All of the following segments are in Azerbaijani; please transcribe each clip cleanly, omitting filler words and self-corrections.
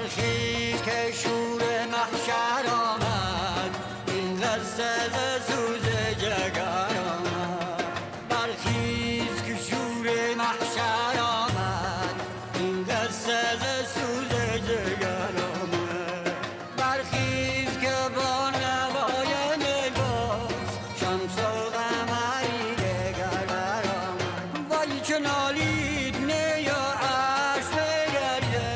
برخیز که شور محشر آمد این قصه ز سوز جگر آمد برخیز که شور محشر آمد این قصه ز سوز جگر آمد برخیز که با نوای نگاز شمس و قمری دگر برآمد وای چه نالید نی و عشق بگرده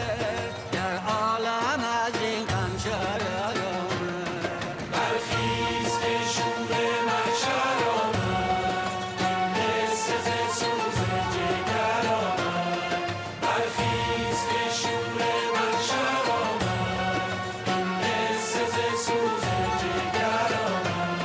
در عالم از این غم شرر آمد برخیز که شور محشر آمد این قصه ز سوز جگر آمد برخیز که شور محشر آمد این قصه ز سوز جگر آمد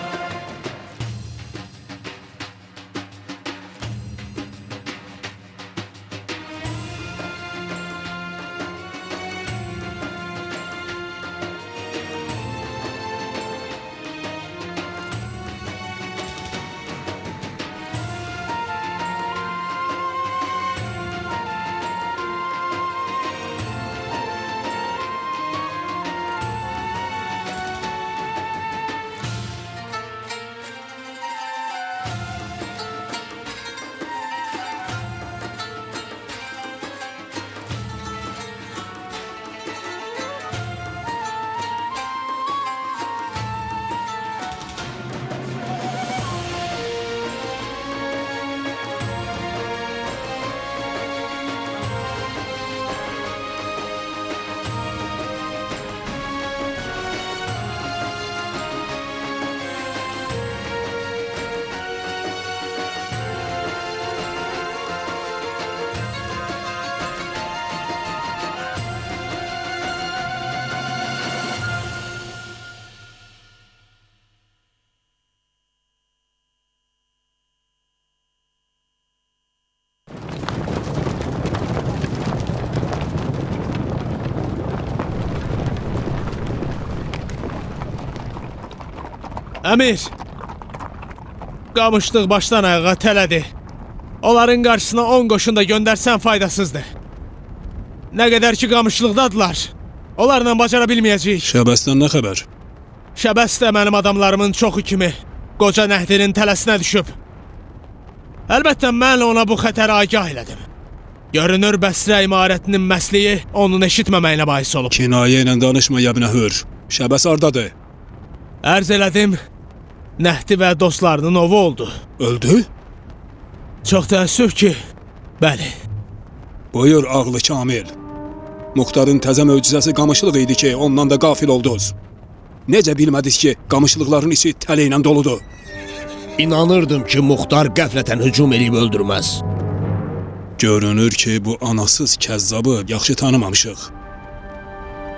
Əmir, qamışlıq başdan ayağa tələdi. Onların qarşısına 10 qoşun da göndərsən faydasızdır. Nə qədər ki qamışlıqdadılar, onlarla bacara bilməyəcəyik. Şəbəsdən nə xəbər? Şəbəs də mənim adamlarımın çoxu kimi qoca Nəhdinin tələsinə düşüb. Əlbəttə mən ona bu xətəri agah elədim. Görünür Bəsrə imarətinin məsliyi onun eşitməməyinə bais olub. Kinayə ilə danışma yəbinə hür. Şəbəs ardadır. Ərz elədim, Nəhdi və dostlarının ovu oldu. Öldü? Çox təəssüf ki, bəli. Buyur ağlı Kamil. Muxtarın təzə möcüzəsi qamışlıq idi ki, ondan da qafil oldunuz. Necə bilmədiniz ki, qamışlıqların içi tələ ilə doludur? İnanırdım ki, Muxtar qəflətən hücum edib öldürməz. Görünür ki, bu anasız kəzzabı yaxşı tanımamışıq.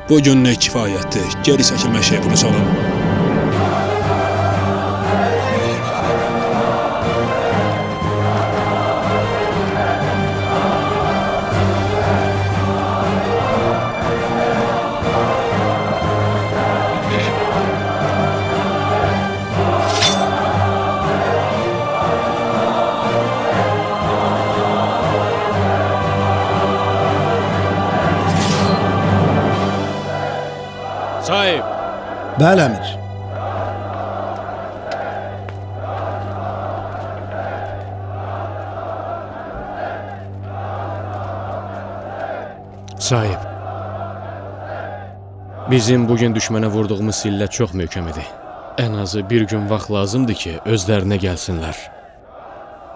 Bu günlük kifayətdir. Geri çəkilmək şey bunu çalın. Sahib, Bəli, əmir. Sahib, bizim bugün düşmənə vurduğumuz sillə çox möhkəm idi. Ən azı bir gün vaxt lazımdır ki, özlərinə gəlsinlər.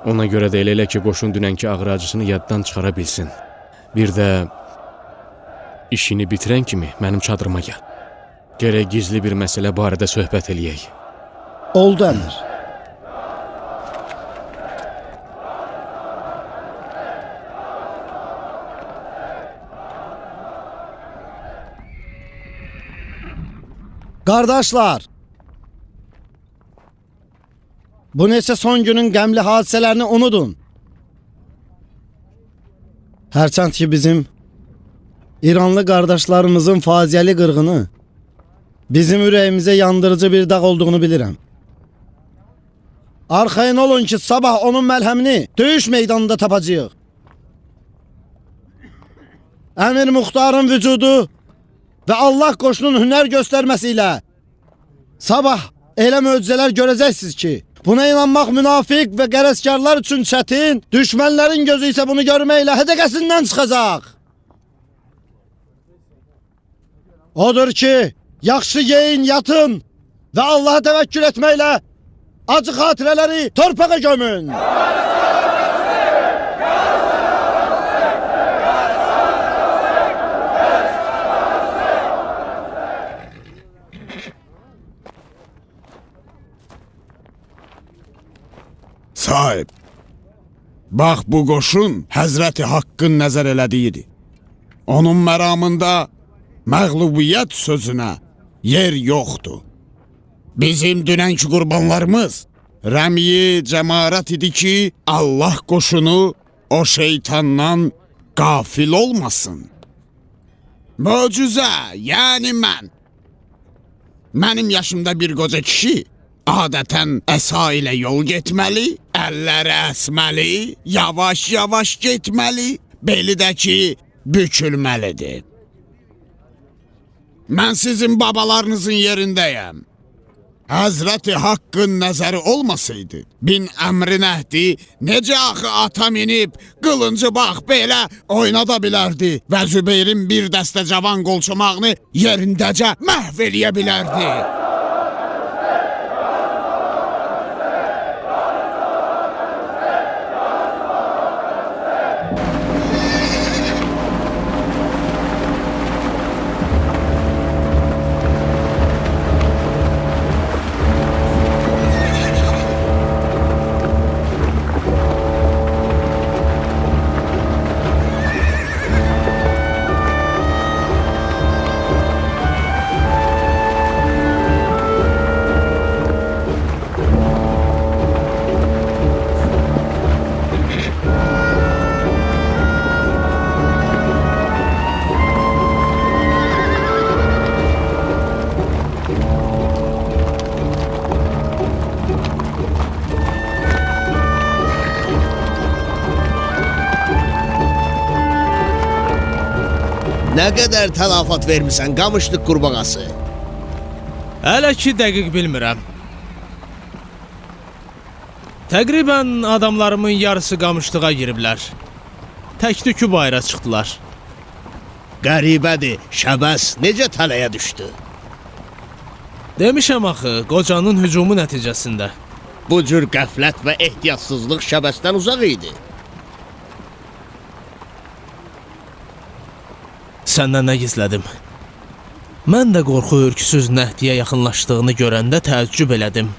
Ona görə də elə ki, qoşun dünənki ağrı-acısını yaddan çıxara bilsin. Bir də işini bitirən kimi mənim çadırıma gəl. Gərək gizli bir məsələ barədə söhbət eləyək. Oldu, əmir. Qardaşlar, bu neçə son günün qəmli hadisələrini unudun. Hərçənd ki bizim İranlı qardaşlarımızın faciəli qırğını bizim ürəyimizə yandırıcı bir dağ olduğunu bilirəm. Arxayın olun ki sabah onun məlhəmini döyüş meydanında tapacağıq. Əmir Muxtarın vücudu və Allah qoşunun hünər göstərməsiyle sabah elə möcüzələr görəcəksiniz ki, buna inanmaq münafiq və qərəzkarlar üçün çətin, düşmənlərin gözü isə bunu görməklə hədəqəsindən çıxacaq. Odur ki, yaxşı yeyin, yatın və Allaha təvəkkül etməklə acı xatirələri torpağa gömün. Sahib, bax bu qoşun Həzrəti Haqqın nəzər elədiyidir. Onun məramında məğlubiyyət sözünə yer yoxdur. Bizim dünənki qurbanlarımız rəmiyi cəmarat idi ki, Allah qoşunu o şeytandan qafil olmasın. Möcüzə, yəni mən. Mənim yaşımda bir qoca kişi adətən əsa ilə yol getməli, əlləri əsməli, yavaş-yavaş getməli, beli də ki, bükülməlidir. Mən sizin babalarınızın yerindəyəm. Həzrəti Haqqın nəzəri olmasaydı, bin əmrin əhdi necə axı ata minib, qılıncı bax belə oynada bilərdi və Zübeyrin bir dəstə cavan qolçomağını yerindəcə məhv eləyə bilərdi. Nə qədər təlafat vermisən Qamışlıq qurbağası? Hələ ki dəqiq bilmirəm. Təqribən adamlarımın yarısı qamışlığa giriblər. Tək-tükü bayıra çıxdılar. Qəribədir, Şəbəs necə tələyə düşdü? Demişəm axı, qocanın hücumu nəticəsində. Bu cür qəflət və ehtiyatsızlıq Şəbəsdən uzaq idi. Səndən nə gizlədim? Mən də qorxu ürküsüz Nəhdiyə yaxınlaşdığını görəndə təəccüb elədim.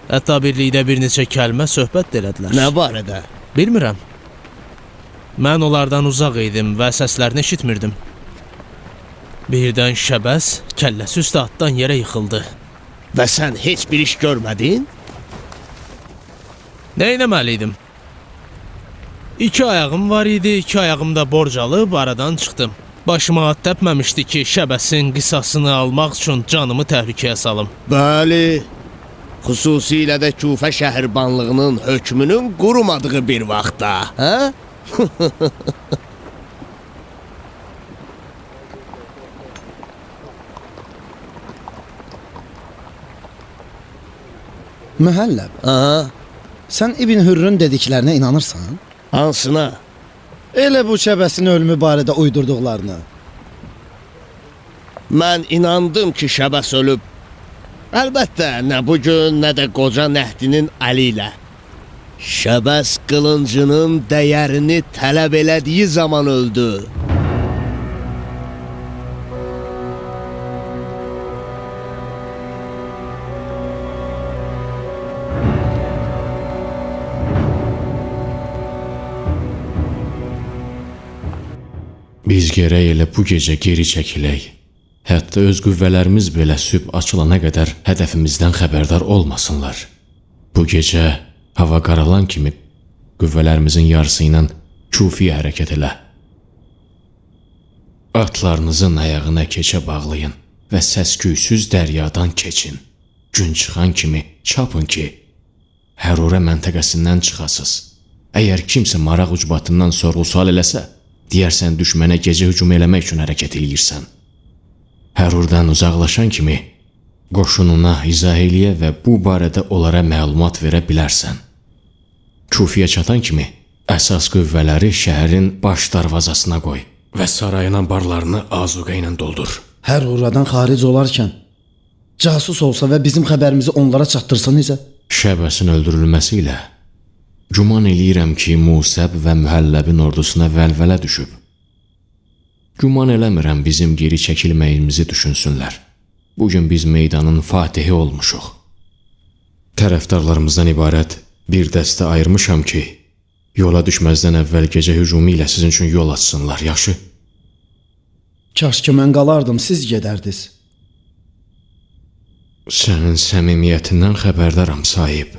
Hətta birlikdə bir neçə kəlmə söhbət elədilər. Nə barədə? Bilmirəm. Mən onlardan uzaq idim və səslərini eşitmirdim. Birdən Şəbəs kəlləsi üstə atdan yerə yıxıldı. Və sən heç bir iş görmədin? Nə etməliydim? 2 ayağım var idi, 2 ayağım da borc alıb aradan çıxdım. Başıma at təpməmişdi ki, Şəbəsin qisasını almaq üçün canımı təhlükəyə salım. Bəli, xüsusilə də Küfə şəhərbanlığının hökmünün qurumadığı bir vaxtda, hə? Mühəlləb, Aha, sən İbn Hürrün dediklərinə inanırsan? hansına? Elə bu Şəbəsin ölümü barədə uydurduqlarını. Mən inandım ki, Şəbəs ölüb. Əlbəttə, nə bugün, nə də qoca Nəhdinin əli ilə. Şəbəs qılıncının dəyərini tələb elədiyi zaman öldü. Biz gərək elə bu gecə geri çəkilək. Hətta öz qüvvələrimiz belə sübh açılana qədər hədəfimizdən xəbərdar olmasınlar. Bu gecə hava qaralan kimi qüvvələrimizin yarısı ilə Kufiyə hərəkət elə. Atlarınızın ayağına keçə bağlayın və səsküysüz dəryadan keçin. Gün çıxan kimi çapın ki, Hərurə məntəqəsindən çıxasız. Əgər kimsə maraq ucbatından sorğu-sual eləsə, Deyərsən düşmənə gecə hücum eləmək üçün hərəkət eləyirsən. Hərurdan uzaqlaşan kimi qoşununa izah eləyə və bu barədə onlara məlumat verə bilərsən. Kufiyə çatan kimi əsas qüvvələri şəhərin baş darvazasına qoy və sarayın barlarını azuqə ilə doldur. Hər oradan xaric olarkən casus olsa və bizim xəbərimizi onlara çatdırsa necə? Şəbəsin öldürülməsi ilə güman eləyirəm ki, Musəb və Mühəlləbin ordusuna vəlvələ düşüb. Güman eləmirəm bizim geri çəkilməyimizi düşünsünlər. Bugün biz meydanın fatihi olmuşuq. Tərəfdarlarımızdan ibarət bir dəstə ayırmışam ki, yola düşməzdən əvvəl gecə hücumu ilə sizin üçün yol açsınlar, yaxşı? Kaş ki mən qalardım, siz gedərdiniz. Sənin səmimiyyətindən xəbərdaram, sahib.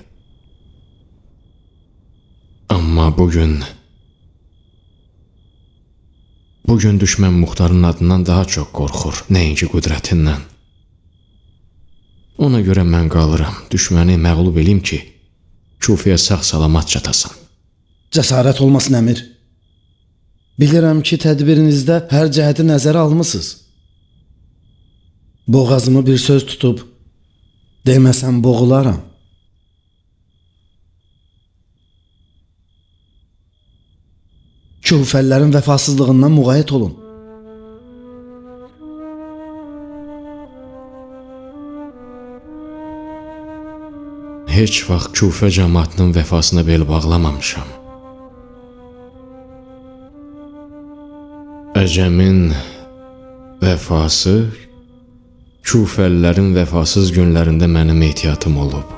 Amma bugün düşmən Muxtarın adından daha çox qorxur, nəinki qüdrətindən. Ona görə mən qalıram, düşməni məğlub eləyim ki, Kufiyə sağ-salamat çatasan. Cəsarət olmasın əmir. Bilirəm ki, tədbirinizdə hər cəhəti nəzərə almısınız. Boğazımı bir söz tutub, deməsəm boğularam. Kufəllərin vəfasızlığından müğayət olun. Heç vaxt Kufə cəmaatının vəfasına bel bağlamamışam. Əcəmin vəfası Kufəllərin vəfasız günlərində mənim ehtiyatım olub.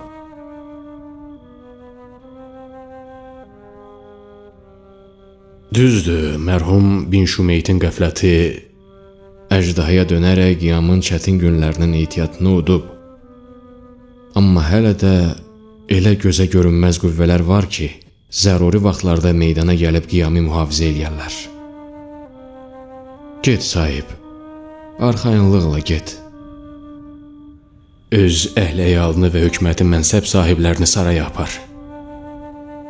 Düzdür, mərhum Bin Şümeytin qəfləti əjdahaya dönərək qiyamın çətin günlərinin ehtiyatını udub. Amma hələ də elə gözə görünməz qüvvələr var ki, zəruri vaxtlarda meydana gəlib qiyamı mühafizə eləyərlər. Get sahib, arxayınlıqla get. Öz əhl-əyalını və hökumətin mənsəb sahiblərini saraya apar.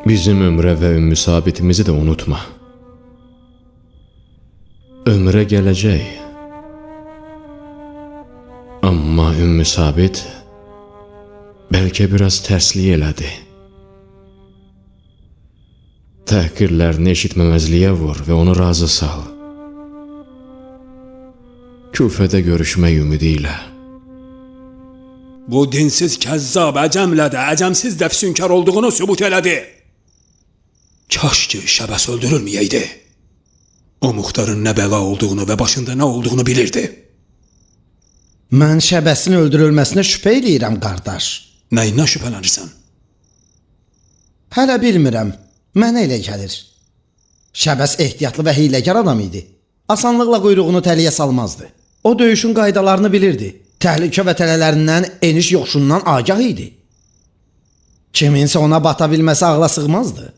Bizim ömrə və ümmü sabitimizi də unutma. Ömrə gələcək. Amma ümmü sabit bəlkə biraz tərslik elədi. Təhqirlərini eşitməməzliyə vur və onu razı sal. Küfədə görüşmək ümidi ilə. Bu dinsiz kəzzab əcəmlə də əcəmsiz də füsunkar olduğunu sübut elədi. Kaş ki Şəbəs öldürülməyəydi. O Muxtarın nə bəla olduğunu və başında nə olduğunu bilirdi. Mən Şəbəsin öldürülməsinə şübhə eləyirəm, qardaş. Nəyinə şübhələnirsən? Hələ bilmirəm, mənə elə gəlir. Şəbəs ehtiyatlı və hiyləgər adam idi. Asanlıqla quyruğunu təliyə salmazdı. O döyüşün qaydalarını bilirdi. Təhlükə və tələlərindən, eniş yoxşundan agah idi. Kiminsə ona bata bilməsi ağla sığmazdı.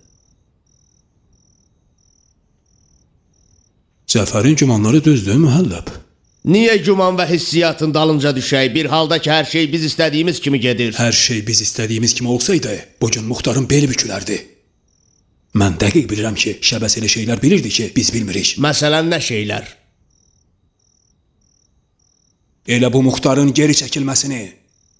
Cəfərin gümanları düzdür, Mühəlləb. Niyə güman və hissiyatın dalınca düşək? Bir halda ki, hər şey biz istədiyimiz kimi gedir. Hər şey biz istədiyimiz kimi olsaydı, bugün Muxtarın beli bükülərdi. Mən dəqiq bilirəm ki, Şəbəs elə şeylər bilirdi ki, biz bilmirik. Məsələn, nə şeylər? Elə bu Muxtarın geri çəkilməsini,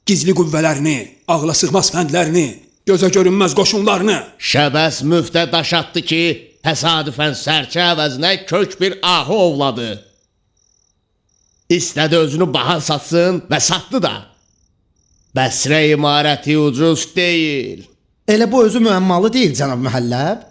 gizli qüvvələrini, ağla sığmaz fəndlərini, gözə görünməz qoşunlarını. Şəbəs müftə daş atdı ki, təsadüfən sərçə əvəzinə kök bir ahı ovladı. İstədi özünü baha satsın və satdı da. Bəsrə imarəti ucuz deyil. Elə bu özü müəmmalı deyil, cənab Mühəlləb.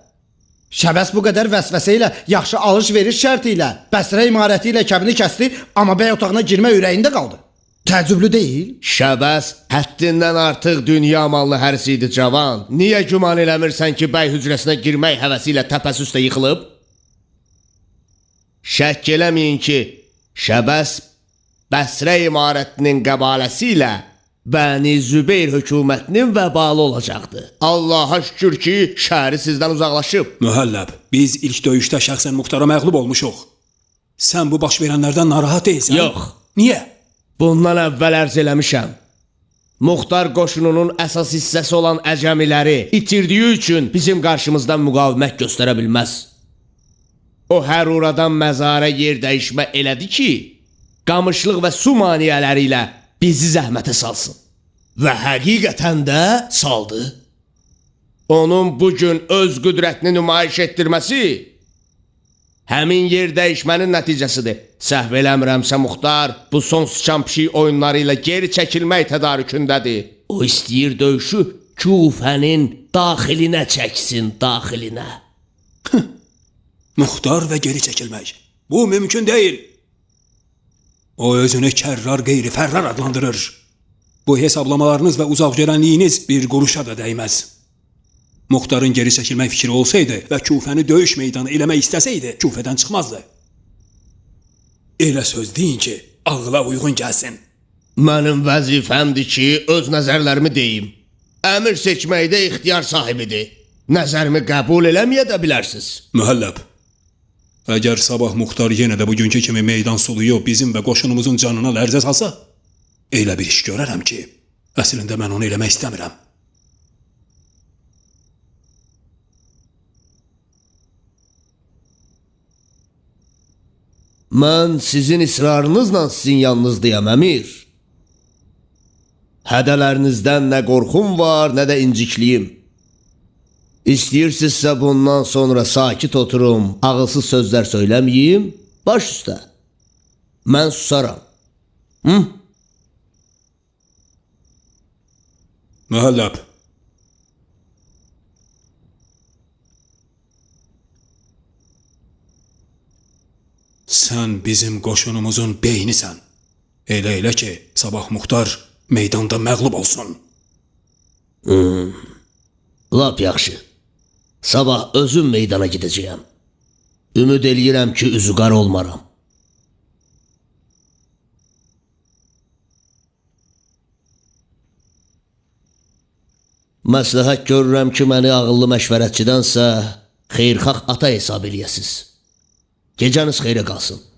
Şəbəs bu qədər vəsvəsə ilə, yaxşı alış-veriş şərti ilə, Bəsrə imarəti ilə kəbini kəsdi, amma bəy otağına girmək ürəyində qaldı. Təəccüblü deyil? Şəbəs həddindən artıq dünya mallı hərsi idi, cavan. Niyə güman eləmirsən ki, bəy hücrəsinə girmək həvəsi ilə təpəsi üstə yıxılıb? Şək eləməyin ki, Şəbəs Bəsrə imarətinin qəbaləsi ilə Bəni Zübeyir hökumətinin vəbalı olacaqdı. Allaha şükür ki, şəhəri sizdən uzaqlaşıb. Mühəlləb, biz ilk döyüşdə şəxsən Muxtara məğlub olmuşuq. Sən bu baş verənlərdən narahat deyilsən? Yox. Niyə? Bundan əvvəl ərz eləmişəm. Muxtar qoşununun əsas hissəsi olan əcəmiləri itirdiyi üçün bizim qarşımızdan müqavimət göstərə bilməz. o həruradan məzara yer dəyişmə elədi ki, qamışlıq və su maniyələri ilə bizi zəhmətə salsın. Və həqiqətən də saldı. Onun bugün öz qüdrətini nümayiş etdirməsi həmin yer dəyişmənin nəticəsidir. Səhv eləmirəmsə Muxtar bu son sıçan pişik oyunları ilə geri çəkilmək tədarükündədir. O istəyir döyüşü Kufənin daxilinə çəksin, daxilinə. Muxtar və geri çəkilmək. Bu mümkün deyil. O özünü kərrar qeyri-fərrar adlandırır. Bu hesablamalarınız və uzaqgörənliyiniz bir quruşa da dəyməz. Muxtarın geri çəkilmək fikri olsaydı və Kufəni döyüş meydanı eləmək istəsəydi, Kufədən çıxmazdı. Elə söz deyin ki, ağla uyğun gəlsin. Mənim vəzifəmdir ki, öz nəzərlərimi deyim. Əmir seçməkdə ixtiyar sahibidir. Nəzərimi qəbul eləməyə də bilərsiniz. Mühəlləb, əgər sabah Muxtar yenə də bugünkü kimi meydan soluyub bizim və qoşunumuzun canına lərzə salsa, elə bir iş görərəm ki, əslində mən onu eləmək istəmirəm. Mən sizin israrınızla sizin yanınızdayam, əmir. Hədələrinizdən nə qorxum var, nə də incikliyim. İstəyirsinizsə bundan sonra sakit oturum, ağılsız sözlər söyləməyim, baş üstə. Mən susaram. Mühəlləb, sən bizim qoşunumuzun beynisən. Elə ki, sabah Muxtar meydanda məğlub olsun. Lap yaxşı. Sabah özüm meydana gidəcəyəm. Ümid eləyirəm ki, üzü qara olmaram. Məsləhət görürəm ki, məni ağıllı məşvərətçidənsə xeyrxax ata hesab eləyəsiz. Gecəniz xeyrə qalsın.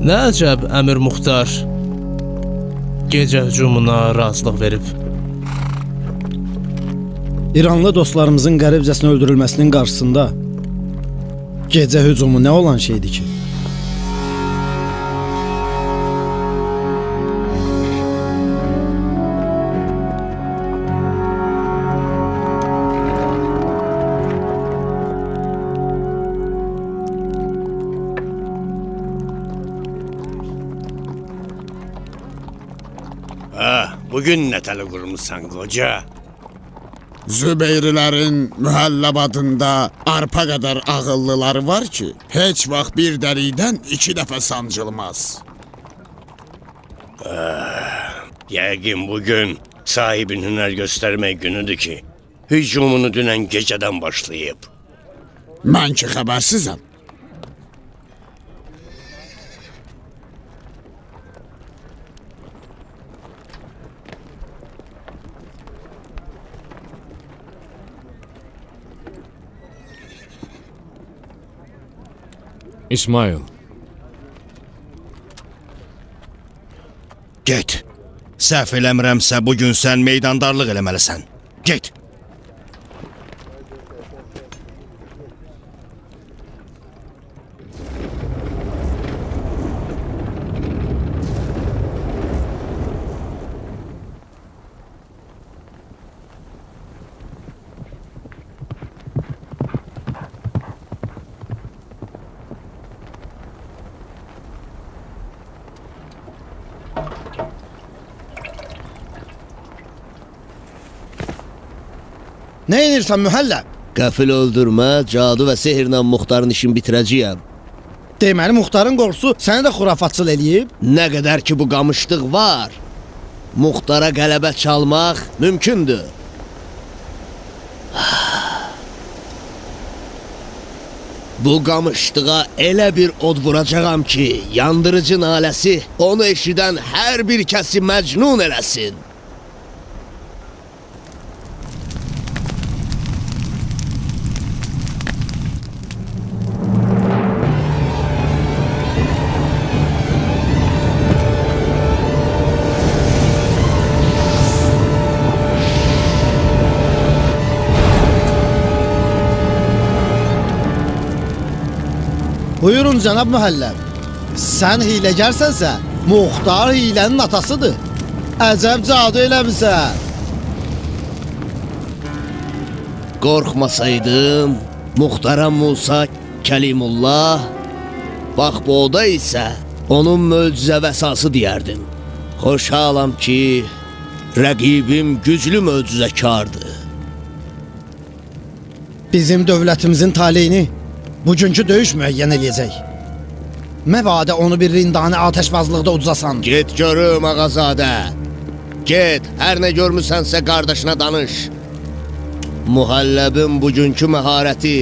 Nə əcəb Əmir Muxtar gecə hücumuna razılıq verib. İranlı dostlarımızın qəribcəsinə öldürülməsinin qarşısında gecə hücumu nə olan şeydir ki? Bugün nə tələ qurmuşsan qoca? Zübeyrilərin mühəlləb adında arpa qədər ağıllıları var ki, heç vaxt bir dərikdən 2 dəfə sancılmaz. Yəqin bugün sahibin hünər göstərmək günüdür ki, hücumunu dünən gecədən başlayıb. Mən ki xəbərsizəm. İsmail, Get. Səhv eləmirəmsə bugün sən meydandarlıq eləməlisən. Get. Nə edirsən mühəlləb? Qəfil öldürmə, cadu və sehirlə Muxtarın işini bitirəcəyəm. Deməli Muxtarın qorxusu səni də xurafatçıl eləyib? Nə qədər ki bu qamışlıq var, Muxtara qələbə çalmaq mümkündür. Bu qamışlığa elə bir od vuracağam ki, yandırıcı naləsi onu eşidən hər bir kəsi məcnun eləsin. Buyurun cənab mühəlləb. Sən hiləgərsənsə, Muxtar hilənin atasıdır. Əcəb cadu eləmisən. Qorxmasaydım, Muxtara Musa Kəlimullah, bax bu oda isə onun möcüzə vəsası deyərdim. Xoşhalam ki, rəqibim güclü möcüzəkardır. Bizim dövlətimizin taleyini bugünkü döyüş müəyyən eləyəcək. Məbadə onu bir rindani atəşbazlıqda uzasan. Get görüm ağazadə. Get, hər nə görmüsənsə qardaşına danış. Muhəlləbin bugünkü məharəti,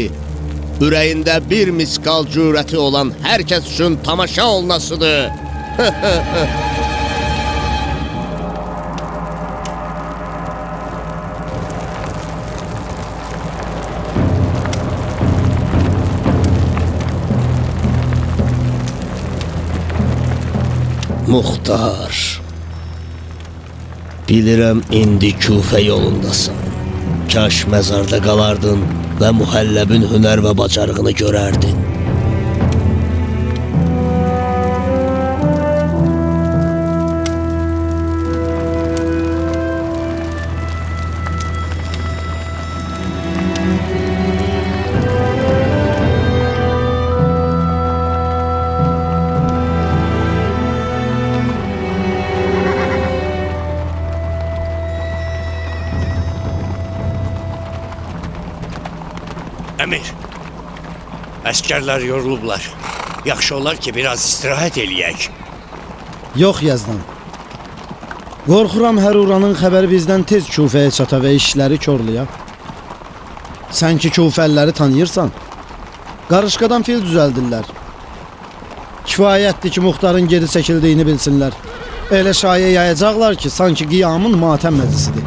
ürəyində bir miskal cürəti olan hər kəs üçün tamaşa olunasıdır. Muxtar, bilirəm indi Küfə yolundasın. Kaş məzarda qalardın və mühəlləbin hünər və bacarığını görərdin. Əmir, əskərlər yorulublar. Yaxşı olar ki, biraz istirahət eləyək. Yox Yazdan. Qorxuram hər uranın xəbəri bizdən tez Küfəyə çata və işləri körləyə. Sən ki Küfəliləri tanıyırsan, qarışqadan fil düzəldirlər. Kifayətdir ki, Muxtarın geri çəkildiyini bilsinlər. Elə şayə yayacaqlar ki, sanki qiyamın matəm məclisidir.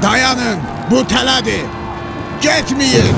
Dayanın, bu tələdir. Getməyin.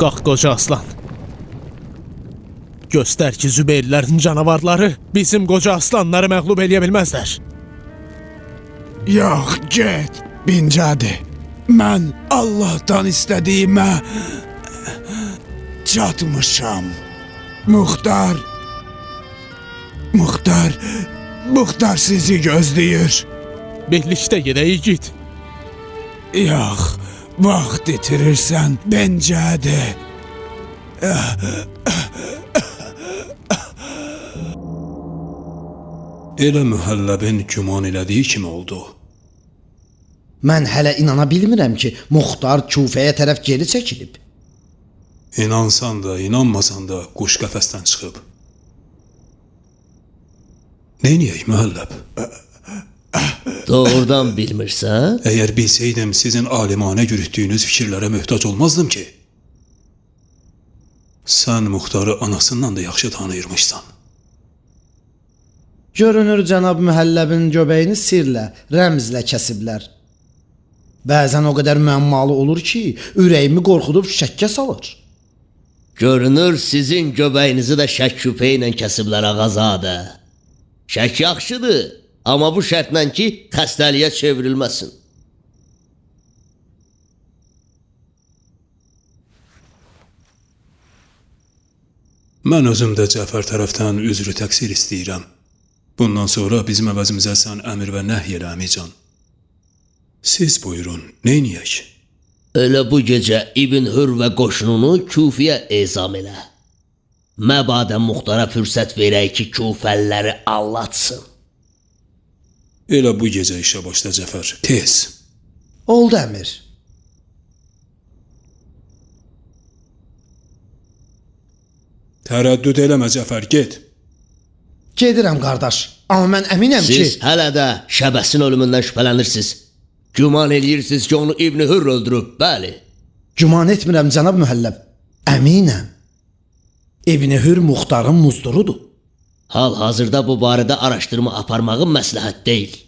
Qalx qoca aslan. Göstər ki, Zübeyirlərin canavarları bizim qoca aslanları məğlub eləyə bilməzlər. Yox, get, Bincədi. Mən Allahdan istədiyimə çatmışam. Muxtar sizi gözləyir. Birlikdə gedək git. Yox, vaxt itirirsən, Bincədi. Elə mühəlləbin güman elədiyi kimi oldu. Mən hələ inana bilmirəm ki, Muxtar Kufəyə tərəf geri çəkilib. İnansan da, inanmasan da quş qəfəsdən çıxıb. Neyniyək mühəlləb? Doğrudan bilmirsən? Əgər bilsəydim sizin alimanə yürütdüyünüz fikirlərə möhtac olmazdım ki. Sən Muxtarı anasından da yaxşı tanıyırmışsan. Görünür cənab mühəlləbin göbəyini sirlə, rəmzlə kəsiblər. Bəzən o qədər müəmmalı olur ki, ürəyimi qorxudub şəkkə salır. Görünür sizin göbəyinizi də şək küpə ilə kəsiblər ağazadə. Şək yaxşıdır, amma bu şərtlə ki, xəstəliyə çevrilməsin. Mən özüm də Cəfər tərəfdən üzrü təqsir istəyirəm. Bundan sonra bizim əvəzimizə sən əmr və nəhy elə əmican. Siz buyurun, neyniyək? Elə bu gecə İbn Hür və qoşununu Kufiyə ezam elə. Məbadə Muxtara fürsət verək ki, Kufəlləri allatsın. Elə bu gecə işə başla Cəfər, tez. Oldu əmir. Tərəddüd eləmə Cəfər, get. Gedirəm qardaş, amma mən əminəm ki... Siz hələ də Şəbəsin ölümündən şübhələnirsiniz. Güman eləyirsiniz ki, onu İbn Hür öldürüb, bəli. Güman etmirəm cənab mühəlləb, əminəm. İbn Hür Muxtarın muzdurudur. Hal-hazırda bu barədə araşdırma aparmağım məsləhət deyil.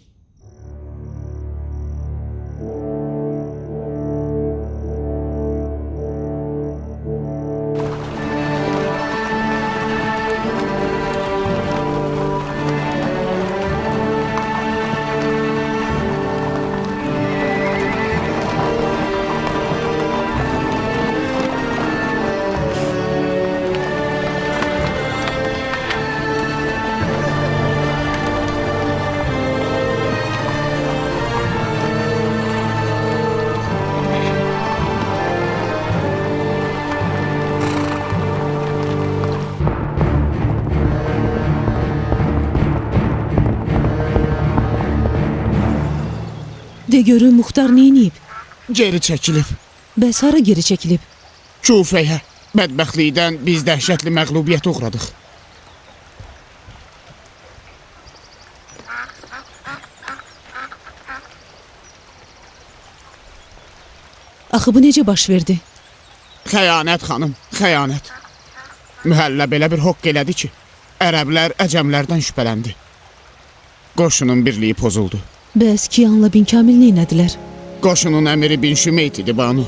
De görün Muxtar neyniyib? Geri çəkilib. Bəs hara geri çəkilib? Kufəyə. Bədbəxtlikdən biz dəhşətli məğlubiyyət uğradıq. Axı bu necə baş verdi? Xəyanət xanım, xəyanət. Mühəlləb elə bir hoqq elədi ki, ərəblər əcəmlərdən şübhələndi. Qoşunun birliyi pozuldu. Bəs Kiyanla bin Kamil neynədilər? Qoşunun əmiri bin Şümeyt idi Banu.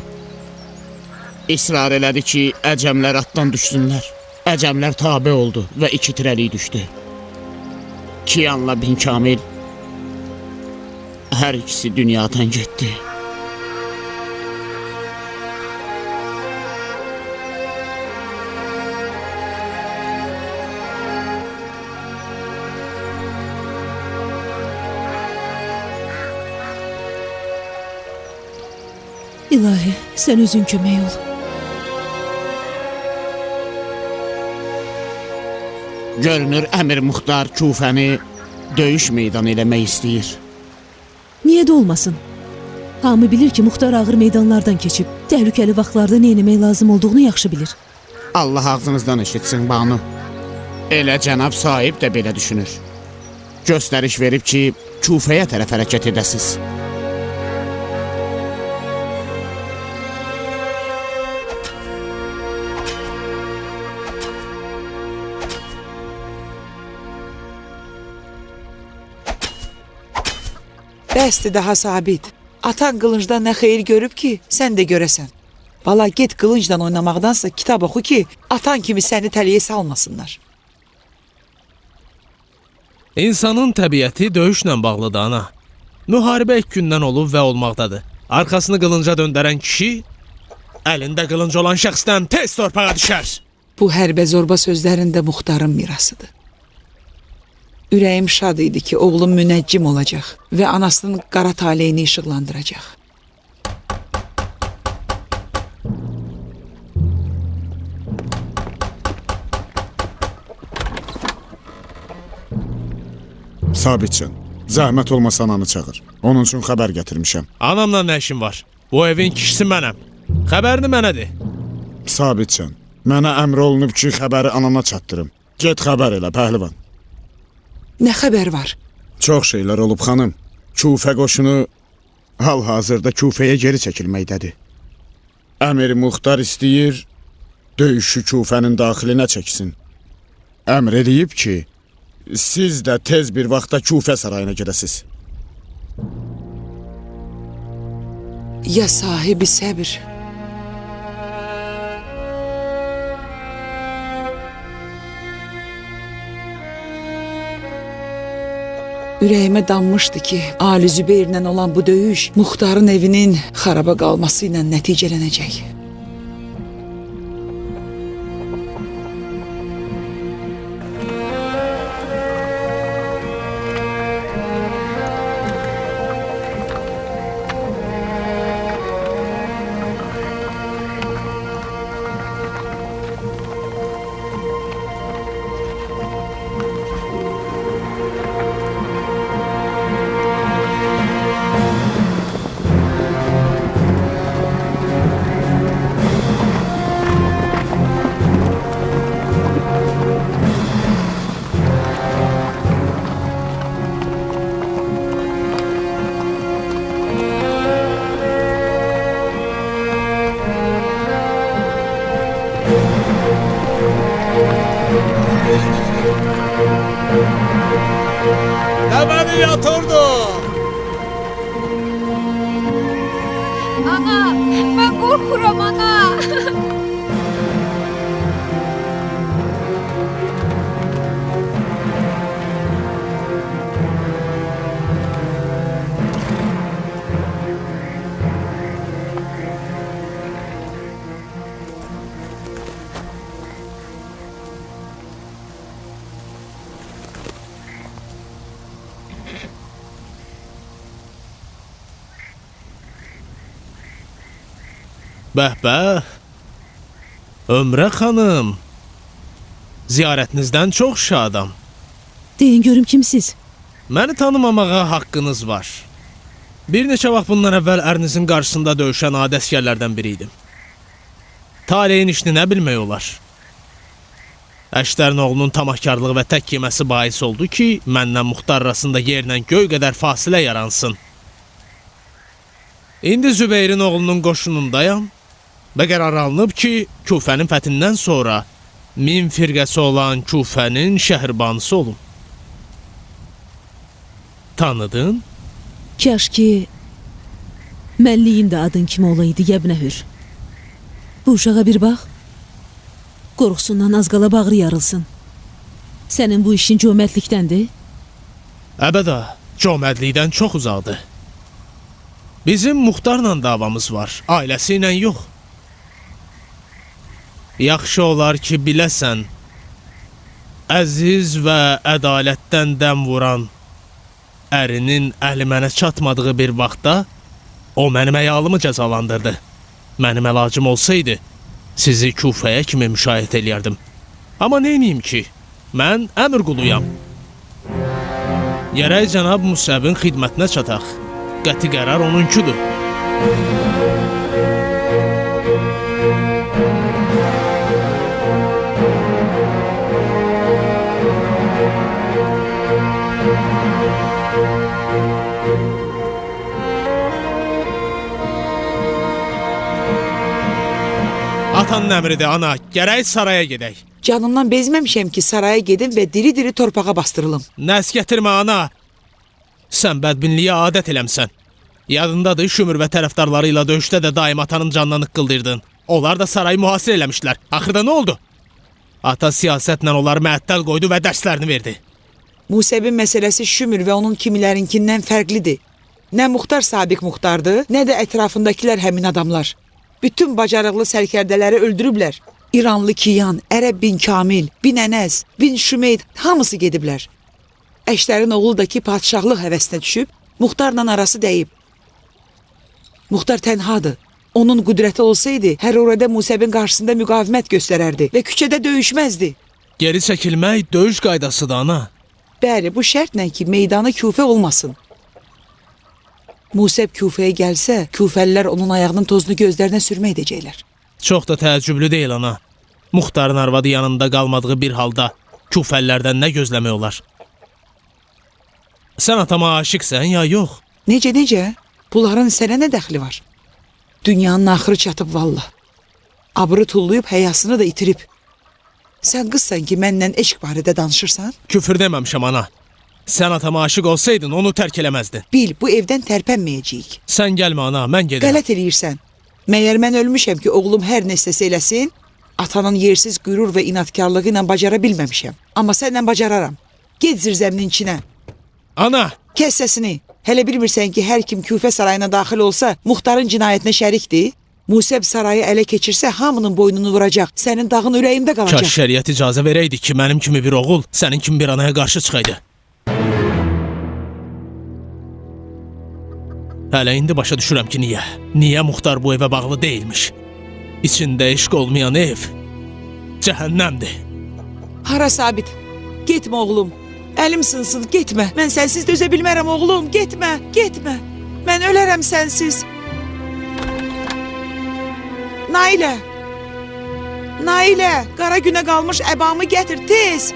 İsrar elədi ki, əcəmlər atdan düşsünlər. Əcəmlər tabe oldu və 2 tirəlik düşdü. Kiyanla bin Kamil hər ikisi dünyadan getdi. İlahi, sən özün kömək ol. Görünür əmir Muxtar Kufəni döyüş meydanı eləmək istəyir. Niyə də olmasın? Hamı bilir ki, Muxtar ağır meydanlardan keçib. Təhlükəli vaxtlarda nə etmək lazım olduğunu yaxşı bilir. Allah ağzınızdan eşitsin Banu. Elə cənab sahib də belə düşünür. Göstəriş verib ki, Kufəyə tərəf hərəkət edəsiz. Bəsdir daha sabit. Atan qılıncdan nə xeyir görüb ki, sən də görəsən. Valla get qılıncla oynamaqdansa kitab oxu ki, atan kimi səni təliyə salmasınlar. İnsanın təbiəti döyüşlə bağlıdır ana. Müharibə ilk gündən olub və olmaqdadır. Arxasını qılınca döndərən kişi əlində qılınc olan şəxsdən tez torpağa düşər. Bu hərbə zorba sözlərin də Muxtarın mirasıdır. Ürəyim şad idi ki, oğlum münəccim olacaq və anasının qara taleyini işıqlandıracaq. Sabitcan, zəhmət olmasa ananı çağır. Onun üçün xəbər gətirmişəm. Anamla nə işin var? Bu evin kişisi mənəm. Xəbərini mənə de. Sabitcan, mənə əmr olunub ki, xəbəri anana çatdırım. Get xəbər elə, pəhlivan. Nə xəbər var? Çox şeylər olub xanım. Kufə qoşunu hal-hazırda Kufəyə geri çəkilməkdədir. Əmir Muxtar istəyir, döyüşü Kufənin daxilinə çəksin. Əmr edib ki, siz də tez bir vaxtda Kufə sarayına gedəsiz. Ya sahibi səbir. Ürəyimə dammışdı ki, Ali Zübeyrlə olan bu döyüş Muxtarın evinin xaraba qalması ilə nəticələnəcək. Nə məni yatırdı? Ana, mən qorxuram ana. Bəh-bəh. Ömrə xanım. Ziyarətinizdən çox şadam. Deyin görüm kimsiz? Məni tanımamağa haqqınız var. Bir neçə vaxt bundan əvvəl ərinizin qarşısında döyüşən adi əsgərlərdən biri idim. Taleyin işini nə bilmək olar? Əşdərin oğlunun tamahkarlığı və tək yeməsi bais oldu ki, mənlə Muxtar arasında yerlə göy qədər fasilə yaransın. İndi Zübeyrin oğlunun qoşunundayam və qərar alınıb ki, Kufənin fəthindən sonra 1000 firqəsi olan Kufənin şəhərbanısı olum. Tanıdın? Kaş ki mənliyin də adın kimi olaydı Yəbnəhür. Bu uşağa bir bax. Qorxusundan az qala bağrı yarılsın. Sənin bu işin cömərtlikdəndir? Əbəda, cömərtlikdən çox uzaqdır. Bizim Muxtarla davamız var, ailəsi ilə yox. Yaxşı olar ki, biləsən, əziz və ədalətdən dəm vuran ərinin əli mənə çatmadığı bir vaxtda o mənim əyalımı cəzalandırdı. Mənim əlacım olsaydı, sizi Kufəyə kimi müşahidə eləyərdim. Amma neyniyim ki, mən əmr quluyam. Gərək cənab Musəbin xidmətinə çataq. Qəti qərar onunkudur. Atanın əmridir, ana. Gərək saraya gedək. Canımdan bezməmişəm ki, saraya gedim və diri-diri torpağa bastırılım. Nəs gətirmə, ana. Sən bədbinliyə adət eləmsən. Yadındadır, Şümür və tərəfdarları ilə döyüşdə də daim atanın canından ıqqıldırdın. Onlar da sarayı mühasirə eləmişlər. Axırda nə oldu? Ata siyasətlə onları məəttəl qoydu və dərslərini verdi. Musəbin məsələsi Şümür və onun kimilərinkindən fərqlidir. Nə Muxtar Sabiq Muxtardır, nə də ətrafındakilər həmin adamlar. Bütün bacarıqlı sərkərdələri öldürüblər. İranlı Kiyan, Ərəb bin Kamil, bin Ənəz, bin Şümeyd hamısı gediblər. Əşlərin oğlu da ki, padişahlıq həvəsinə düşüb, Muxtarla arası dəyib. Muxtar tənhadır. Onun qüdrəti olsaydı, hər orada Musəbin qarşısında müqavimət göstərərdi və küçədə döyüşməzdi. Geri çəkilmək döyüş qaydasıdır, ana. Bəli, bu şərtlə ki, meydanı Küfə olmasın. Musəb Küfəyə gəlsə, Küfəlilər onun ayağının tozunu gözlərinə sürmək edəcəklər. Çox da təəccüblü deyil, ana. Muxtarın arvadı yanında qalmadığı bir halda Küfəllərdən nə gözləmək olar? Sən atama aşiqsən, ya yox? Necə? Bunların sənə nə dəxli var? Dünyanın axırı çatıb valla. Abrı tullayıb, həyasını da itirib. Sən qızsan ki, məndən eşq barədə danışırsan? Küfür deməmişəm, ana. Sən atama aşiq olsaydın, onu tərk eləməzdin. Bil, bu evdən tərpənməyəcəyik. Sən gəlmə, ana, mən gedirəm. Qələt eləyirsən. Məyər mən ölmüşəm ki, oğlum hər nə istəsə eləsin, atanın yersiz qürur və inatkarlığı ilə bacara bilməmişəm. Amma sənlə bacararam. Get zirzəminin içinə. Ana! Kəs səsini. Hələ bilmirsən ki, hər kim Küfə sarayına daxil olsa, Muxtarın cinayətinə şərikdir. Musəb sarayı ələ keçirsə, hamının boynunu vuracaq. Sənin dağın ürəyimdə qalacaq. Kaş şəriət icazə verəydi ki, mənim kimi bir oğul, sənin kimi bir anaya qarşı çıxaydı. Hələ indi başa düşürəm ki, niyə? Niyə Muxtar bu evə bağlı deyilmiş? İçində eşq olmayan ev cəhənnəmdir. Hara Sabit? Getmə oğlum. Əlim sınsın, getmə. Mən sənsiz dözə bilmərəm oğlum. Getmə. Mən ölərəm sənsiz. Nailə, qara günə qalmış əbamı gətir, tez.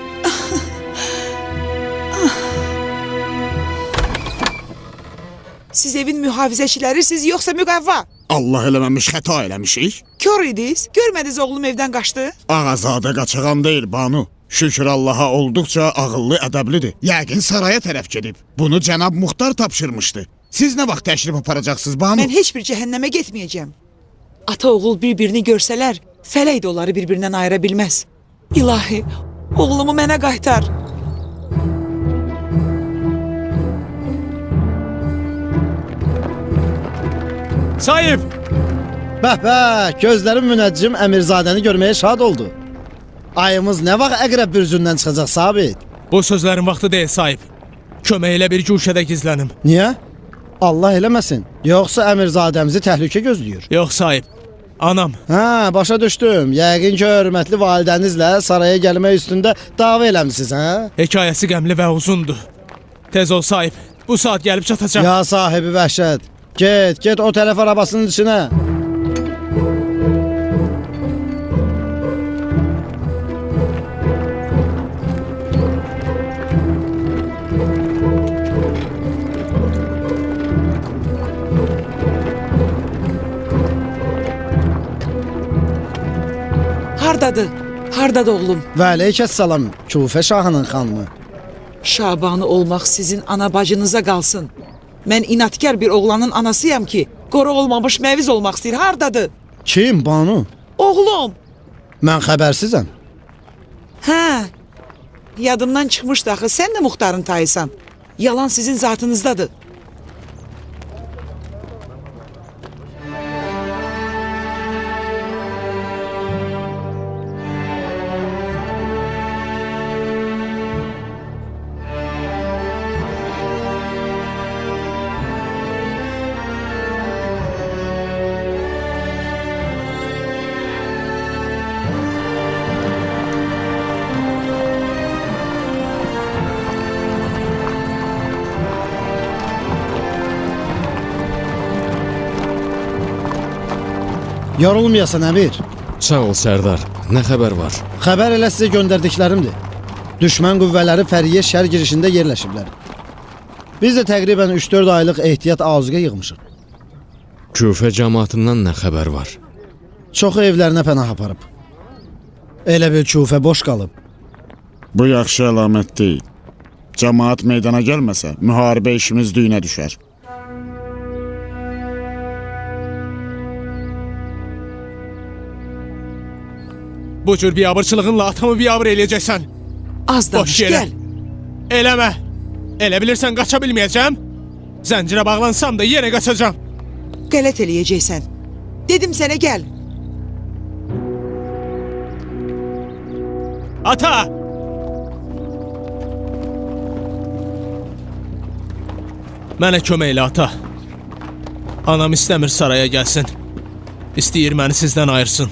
Siz evin mühafizəçilərisiz, yoxsa müqəvva? Allah eləməmiş, xəta eləmişik. Kör idiniz, görmədiniz oğlum evdən qaçdı. Ağazadə qaçağan deyil, Banu. Şükür Allaha olduqca ağıllı, ədəblidir. Yəqin saraya tərəf gedib. Bunu cənab Muxtar tapşırmışdı. Siz nə vaxt təşrif aparacaqsınız, Banu? Mən heç bir cəhənnəmə getməyəcəm. Ata-oğul bir-birini görsələr, fələk də onları bir-birindən ayıra bilməz. İlahi, oğlumu mənə qaytar. Sahib! Bəh, gözlərim münəccim Əmirzadəni görməyə şad oldu. Ayımız nə vaxt əqrəb bürcündən çıxacaq, Sabit? Bu sözlərin vaxtı deyil, sahib. Kömək elə bir güşədə gizlənim. Niyə? Allah eləməsin. Yoxsa Əmirzadəmizi təhlükə gözləyir. Yox, sahib. Anam. Hə, başa düşdüm. Yəqin ki, hörmətli validənizlə saraya gəlmək üstündə dava eləmisiniz, hə? Hekayəsi qəmli və uzundur. Tez ol, sahib. Bu saat gəlib çatacaq. Ya sahibi vəhşət. Get o tərəf arabasının içinə. Hardadır oğlum? Və aleykəssalam, Küfə şahının xanımı. Şabanı olmaq sizin ana bacınıza qalsın. Mən inatkar bir oğlanın anasıyam ki, qora olmamış məviz olmaq istəyir. Hardadır? Kim, Banu? Oğlum. Mən xəbərsizəm. Hə, yadımdan çıxmışdı axı, sən də Muxtarın tayısan. Yalan sizin zatınızdadır. Yorulmayasan, Əmir. Sağ ol, Sərdar. Nə xəbər var? Xəbər elə sizə göndərdiklərimdir. Düşmən qüvvələri Fəriyə şəhər girişində yerləşiblər. Biz də təqribən 3-4 aylıq ehtiyat azuqə yığmışıq. Küfə cəmaatından nə xəbər var? Çoxu evlərinə pənah aparıb. Elə bil Küfə boş qalıb. Bu yaxşı əlamət deyil. Cəmaat meydana gəlməsə, müharibə işimiz düyünə düşər. Bu cür biabırçılığınla atamı biabır eləyəcəksən. Az danış, Boş yerə. gəl. Eləmə. Elə bilirsən qaça bilməyəcəm? Zəncirə bağlansam da yenə qaçacam. Qələt eləyəcəksən. Dedim sənə gəl. Ata! Mənə kömək elə, ata. Anam istəmir saraya gəlsin. İstəyir məni sizdən ayırsın.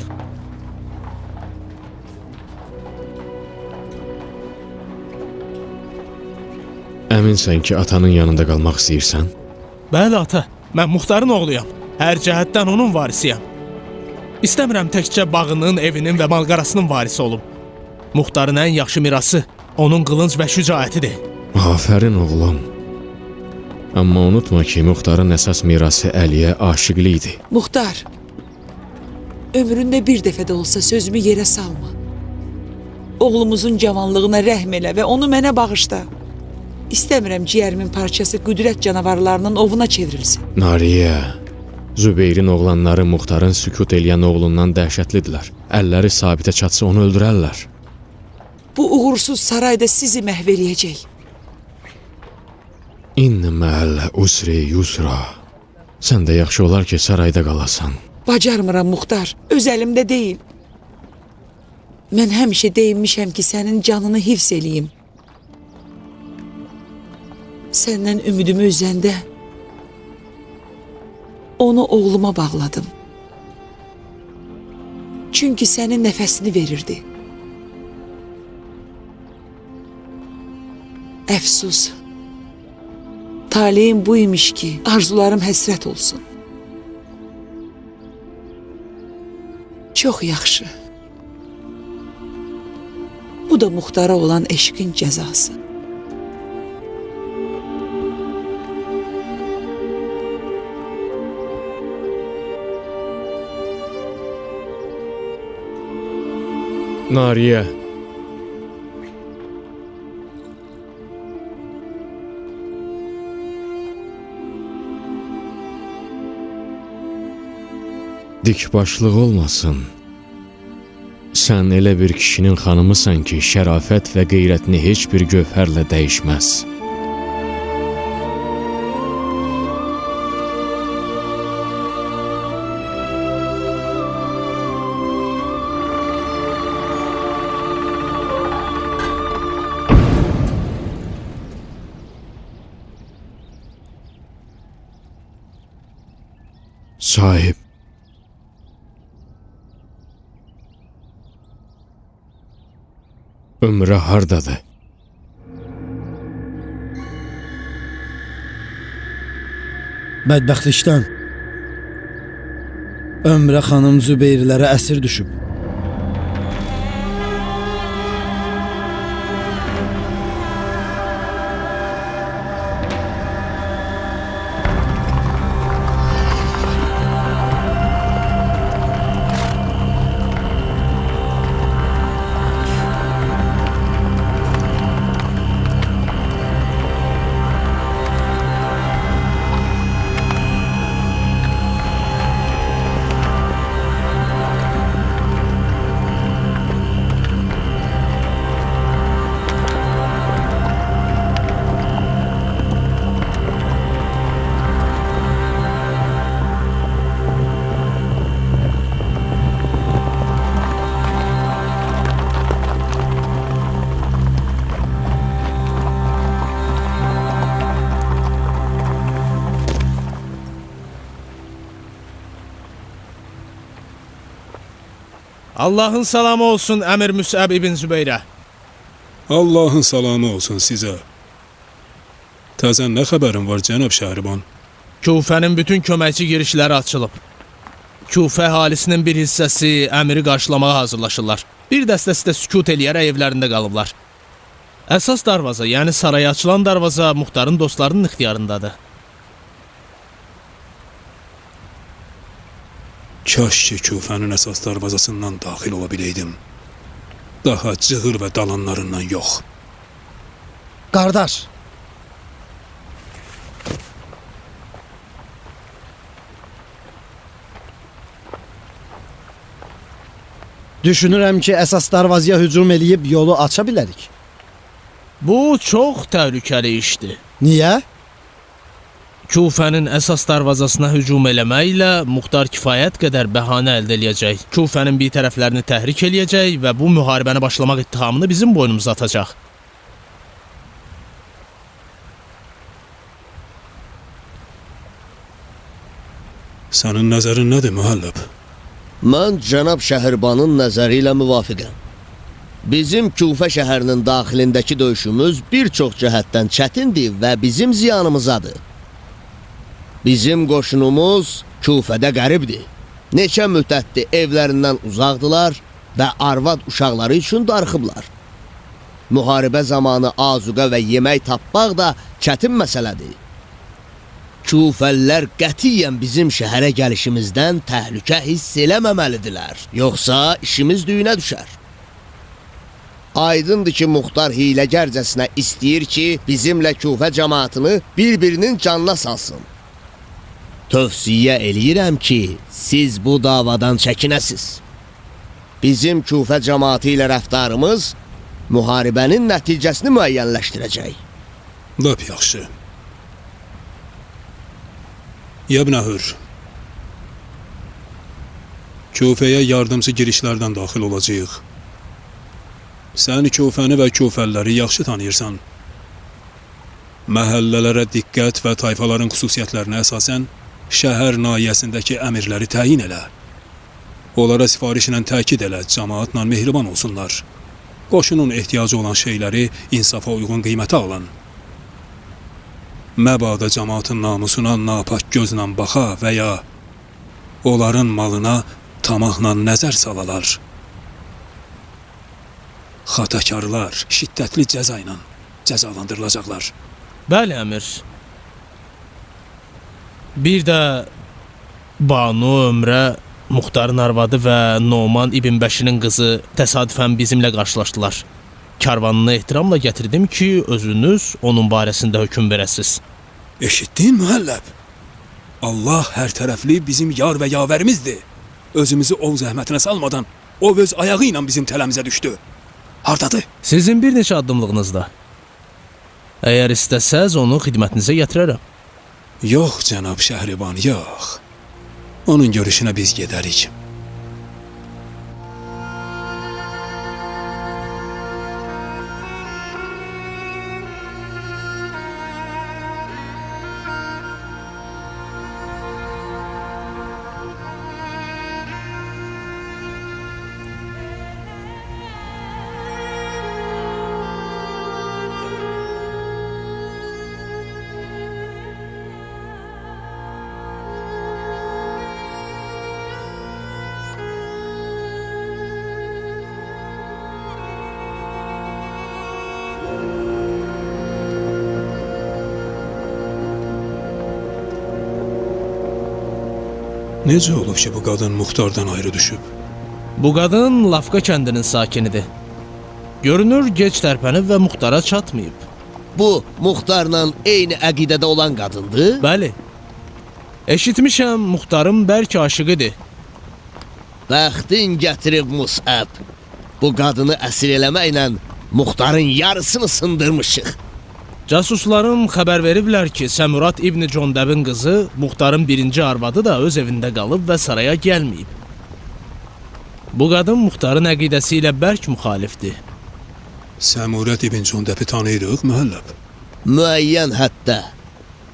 Əminsən ki, atanın yanında qalmaq istəyirsən? Bəli, ata. Mən Muxtarın oğluyam. Hər cəhətdən onun varisiyəm. İstəmirəm təkcə bağının, evinin və malqarasının varisi olum. Muxtarın ən yaxşı mirası onun qılınc və şücaətidir. Afərin oğlum. Amma unutma ki, Muxtarın əsas mirası Əliyə aşiqli idi. Muxtar, ömründə bir dəfə də olsa sözümü yerə salma. Oğlumuzun cavanlığına rəhm elə və onu mənə bağışla. İstəmirəm ciyərimin parçası qüdrət canavarlarının ovuna çevrilsin. Nariyə, Zübeyrin oğlanları Muxtarın sükut eləyən oğlundan dəhşətlidirlər. Əlləri sabitə çatsa onu öldürərlər. Bu uğursuz sarayda sizi məhv eləyəcək. İnne məhəllə usri yusra. Sən də yaxşı olar ki, sarayda qalasan. Bacarmıram, Muxtar. Öz əlimdə deyil. Mən həmişə deyinmişəm ki, sənin canını hifz eləyim. Səndən ümidimi üzəndə onu oğluma bağladım. Çünki sənin nəfəsini verirdi. Əfsus. Talihim bu imiş ki, arzularım həsrət olsun. Çox yaxşı. Bu da Muxtara olan eşqin cəzası. Nariyə. Dikbaşlıq olmasın. Sən elə bir kişinin xanımısan ki, şərafət və qeyrətini heç bir gövhərlə dəyişməz. Sahib. Ömrə hardadır? Bədbəxtlikdən Ömrə xanım Zübeyirlərə əsir düşüb. Allahın salamı olsun Əmir Müsəb ibn Zübeyrə. Allahın salamı olsun sizə. Təzən nə xəbərin var cənab Şəhriban? Kufənin bütün köməkçi girişləri açılıb. Kufə əhalisinin bir hissəsi əmiri qarşılamağa hazırlaşırlar. Bir dəstəsi də sükut eləyərək evlərində qalıblar. Əsas darvaza, yəni saraya açılan darvaza Muxtarın dostlarının ixtiyarındadır. Kaş ki Kufənin əsas darvazasından daxil ola biləydim. Daha cığır və dalanlarından yox. Qardaş, Düşünürəm ki, əsas darvazaya hücum eləyib yolu aça bilərik. Bu çox təhlükəli işdir. Niyə? Kufənin əsas darvazasına hücum eləməklə Muxtar kifayət qədər bəhanə əldə eləyəcək. Kufənin bir tərəflərini təhrik eləyəcək və bu müharibəni başlamaq ittihamını bizim boynumuza atacaq. Sənin nəzərin nədir, mühəlləb? Mən cənab Şəhərbanın nəzəri ilə müvafiqəm. Bizim Kufə şəhərinin daxilindəki döyüşümüz bir çox cəhətdən çətindir və bizim ziyanımızadır. Bizim qoşunumuz Kufədə qəribdir. Neçə müddətdir evlərindən uzaqdılar və arvad uşaqları üçün darıxıblar. Müharibə zamanı azuqa və yemək tapmaq da çətin məsələdir. Kufəllər qətiyyən bizim şəhərə gəlişimizdən təhlükə hiss eləməməlidirlər. Yoxsa işimiz düyünə düşər. Aydındır ki, Muxtar hiləgərcəsinə istəyir ki, bizimlə Kufə cəmaatını bir-birinin canına salsın. Tövsiyə eləyirəm ki, siz bu davadan çəkinəsiz. Bizim Kufə cəmaatı ilə rəftarımız müharibənin nəticəsini müəyyənləşdirəcək. Lap yaxşı. Yəbnəhür, Kufəyə yardımcı girişlərdən daxil olacaq. Sən Kufəni və Kufəlləri yaxşı tanıyırsan. Məhəllələrə diqqət və tayfaların xüsusiyyətlərinə əsasən şəhər nahiyəsindəki əmirləri təyin elə. Onlara sifarişlə təkid elə, cəmaatla mehriban olsunlar. Qoşunun ehtiyacı olan şeyləri insafa uyğun qiymətə alın. Məbada cəmaatın namusuna napak gözlə baxa və ya onların malına tamahla nəzər salalar. Xatakarlar şiddətli cəza ilə cəzalandırılacaqlar. Bəli, əmir. Bir də Banu Ömrə, Muxtarın arvadı və Noman İbn Bəşirin qızı təsadüfən bizimlə qarşılaşdılar. Karvanını ehtiramla gətirdim ki, özünüz onun barəsində hökm verəsiz. Eşitdin, mühəlləb? Allah hər tərəfli bizim yar və yavərimizdir. Özümüzü ov zəhmətinə salmadan o öz ayağı ilə bizim tələmizə düşdü. Hardadır? Sizin bir neçə addımlığınızda. Əgər istəsəz onu xidmətinizə gətirərəm. Yox, cənab Şəhriban, yox. Onun görüşünə biz gedərik. Necə olub ki, bu qadın Muxtardan ayrı düşüb? Bu qadın Lafqa kəndinin sakinidir. Görünür, gec tərpənib və Muxtara çatmayıb. Bu, Muxtarla eyni əqidədə olan qadındır? Bəli. Eşitmişəm, Muxtarın bərk aşıqıdır. Bəxtin gətirib Musəb. Bu qadını əsir eləməklə Muxtarın yarısını sındırmışıq. Casuslarım xəbər veriblər ki, Səmurat İbn Cöndəbin qızı Muxtarın birinci arvadı da öz evində qalıb və saraya gəlməyib. Bu qadın Muxtarın əqidəsi ilə bərk müxalifdir. Səmurat İbn Cöndəbi tanıyırıq, mühəlləb? Müəyyən həddə.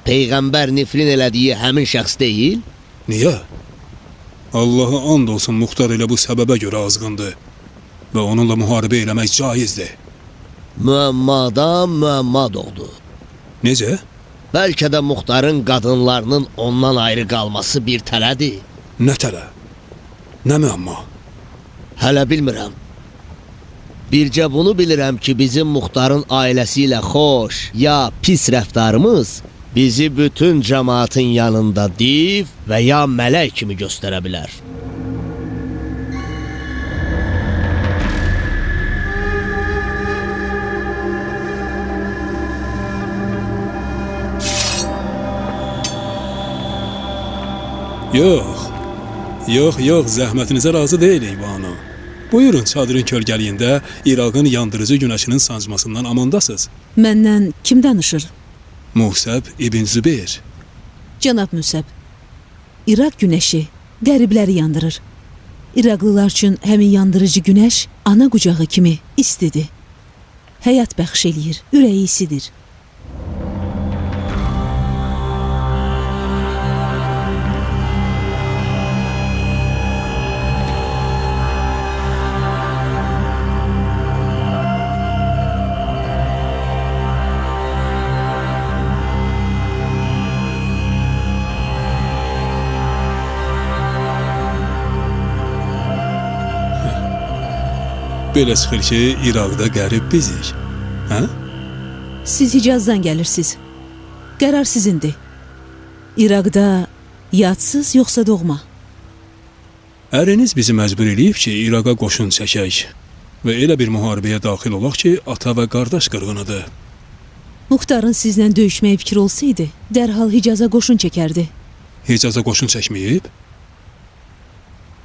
Peyğəmbər nifrin elədiyi həmin şəxs deyil? Niyə? Allaha and olsun, Muxtar elə bu səbəbə görə azğındır və onunla müharibə eləmək caizdir. Müəmmadan müəmma doğdu. Necə? Bəlkə də Muxtarın qadınlarının ondan ayrı qalması bir tələdir. Nə tələ? Nə müəmma? Hələ bilmirəm. Bircə bunu bilirəm ki, bizim Muxtarın ailəsi ilə xoş ya pis rəftarımız bizi bütün cəmaatın yanında div və ya mələk kimi göstərə bilər. Yox, zəhmətinizə razı deyilik, Banu. Buyurun, çadırın kölgəliyində İraqın yandırıcı günəşinin sancmasından amandasınız. Məndən kim danışır? Musəb İbn Zübeyir. Cənab Müsəb, İraq günəşi qəribləri yandırır. İraqlılar üçün həmin yandırıcı günəş ana qucağı kimi istidir. Həyat bəxş eləyir, ürəyi isidir. Belə çıxır ki, İraqda qərib bizik. Hə? Siz Hicazdan gəlirsiniz. Qərar sizindir. İraqda yadsız yoxsa doğma? Əriniz bizi məcbur eləyib ki, İraqa qoşun çəkək və elə bir müharibəyə daxil olaq ki, ata və qardaş qırğınıdır. Muxtarın sizlə döyüşməyə fikir olsaydı, dərhal Hicaza qoşun çəkərdi. Hicaza qoşun çəkməyib?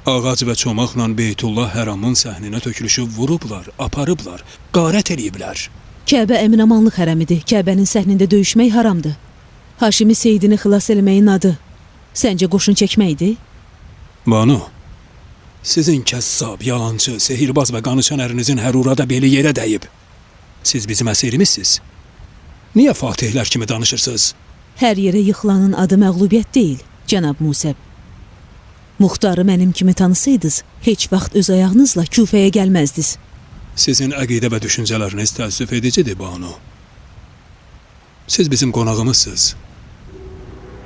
Ağac və çomaqla Beytullah həramın səhninə tökülüşüb vurublar, aparıblar, qarət eləyiblər. Kəbə əminamanlıq hərəmidir. Kəbənin səhnində döyüşmək haramdır. Haşimi Seydini xilas eləməyin adı səncə qoşun çəkməkdir? Banu, sizin kəzzab, yalancı, sehirbaz və qanıçan ərinizin hərurada beli yerə dəyib. Siz bizim əsirimizsiz. Niyə fatihlər kimi danışırsınız? Hər yerə yıxılanın adı məğlubiyyət deyil, cənab Musəb. Muxtarı mənim kimi tanısaydınız, heç vaxt öz ayağınızla Küfəyə gəlməzdiniz. Sizin əqidə və düşüncələriniz təəssüf edicidir, Banu. Siz bizim qonağımızsınız.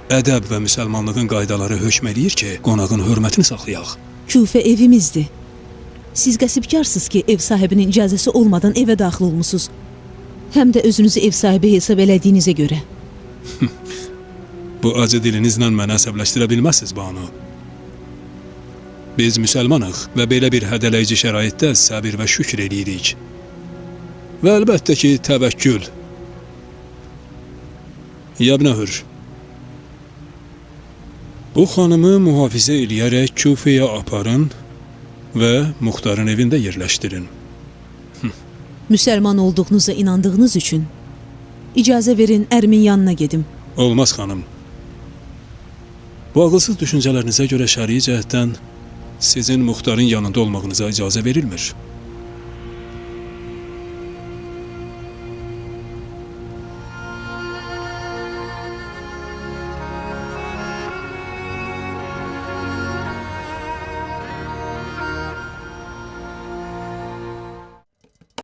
Ədəb və müsəlmanlığın qaydaları hökm eləyir ki, qonağın hörmətini saxlayaq. Küfə evimizdir. Siz qəsibkarsınız ki, ev sahibinin icazəsi olmadan evə daxil olmusunuz. Həm də özünüzü ev sahibi hesab elədiyinizə görə. Bu acı dilinizlə mənə əsəbləşdirə bilməzsiniz, Banu. Biz müsəlmanıq və belə bir hədələyici şəraitdə səbir və şükür eləyirik. Və əlbəttə ki, təvəkkül. Yəbnəhür, bu xanımı mühafizə eləyərək Küfəyə aparın və Muxtarın evində yerləşdirin. Müsəlman olduğunuza inandığınız üçün icazə verin ərimin yanına gedim. Olmaz, xanım. Bu ağılsız düşüncələrinizə görə şəri cəhətdən sizin Muxtarın yanında olmağınıza icazə verilmir.